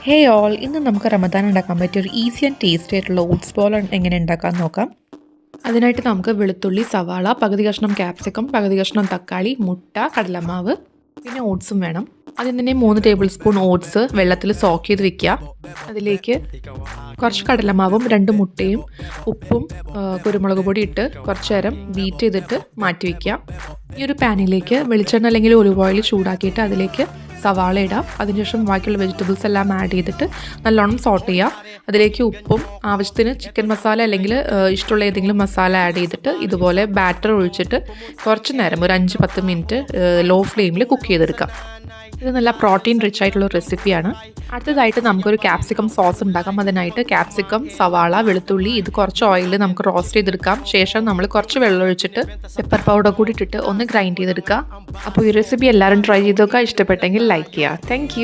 ഹേ all, ഇന്ന് നമുക്ക് റമദാൻ ഉണ്ടാക്കാൻ പറ്റിയ ഒരു ഈസി ആൻഡ് ടേസ്റ്റി ആയിട്ടുള്ള ഓട്സ് ബോൾ എങ്ങനെ ഉണ്ടാക്കാൻ നോക്കാം. അതിനായിട്ട് നമുക്ക് വെളുത്തുള്ളി, സവാള, പകുതി കഷ്ണം ക്യാപ്സിക്കം, പകുതി കഷ്ണം തക്കാളി, മുട്ട, കടലമാവ്, പിന്നെ ഓട്സും വേണം. ആദ്യം തന്നെ 3 ടേബിൾ സ്പൂൺ ഓട്സ് വെള്ളത്തിൽ സോക്ക് ചെയ്ത് വെക്കുക. അതിലേക്ക് കുറച്ച് കടലമാവും 2 മുട്ടയും ഉപ്പും കുരുമുളക് പൊടി ഇട്ട് കുറച്ച് നേരം ബീറ്റ് ചെയ്തിട്ട് മാറ്റി വയ്ക്കുക. ഈ ഒരു പാനിലേക്ക് വെളിച്ചെണ്ണ അല്ലെങ്കിൽ ഒലിവ് ഓയിൽ ചൂടാക്കിയിട്ട് അതിലേക്ക് സവാള ഇടാം. അതിനുശേഷം ബാക്കിയുള്ള വെജിറ്റബിൾസ് എല്ലാം ആഡ് ചെയ്തിട്ട് നല്ലോണം സോട്ട് ചെയ്യുക. അതിലേക്ക് ഉപ്പും ആവശ്യത്തിന് ചിക്കൻ മസാല അല്ലെങ്കിൽ ഇഷ്ടമുള്ള ഏതെങ്കിലും മസാല ആഡ് ചെയ്തിട്ട് ഇതുപോലെ ബാറ്റർ ഒഴിച്ചിട്ട് കുറച്ച് നേരം ഒരു 5-10 മിനിറ്റ് ലോ ഫ്ലെയിമിൽ കുക്ക് ചെയ്തെടുക്കാം. ഇത് നല്ല പ്രോട്ടീൻ റിച്ച് ആയിട്ടുള്ള റെസിപ്പിയാണ്. അടുത്തതായിട്ട് നമുക്കൊരു ക്യാപ്സിക്കം സോസ് ഉണ്ടാക്കാം. അതിനായിട്ട് ക്യാപ്സിക്കം, സവാള, വെളുത്തുള്ളി ഇത് കുറച്ച് ഓയിലിൽ നമുക്ക് റോസ്റ്റ് ചെയ്തെടുക്കാം. ശേഷം നമ്മൾ കുറച്ച് വെള്ളം ഒഴിച്ചിട്ട് പെപ്പർ പൗഡർ കൂടി ഇട്ടിട്ട് ഒന്ന് ഗ്രൈൻഡ് ചെയ്തെടുക്കുക. അപ്പോൾ ഈ റെസിപ്പി എല്ലാവരും ട്രൈ ചെയ്ത് നോക്കുക. ഇഷ്ടപ്പെട്ടെങ്കിൽ ലൈക്ക് ചെയ്യുക. താങ്ക്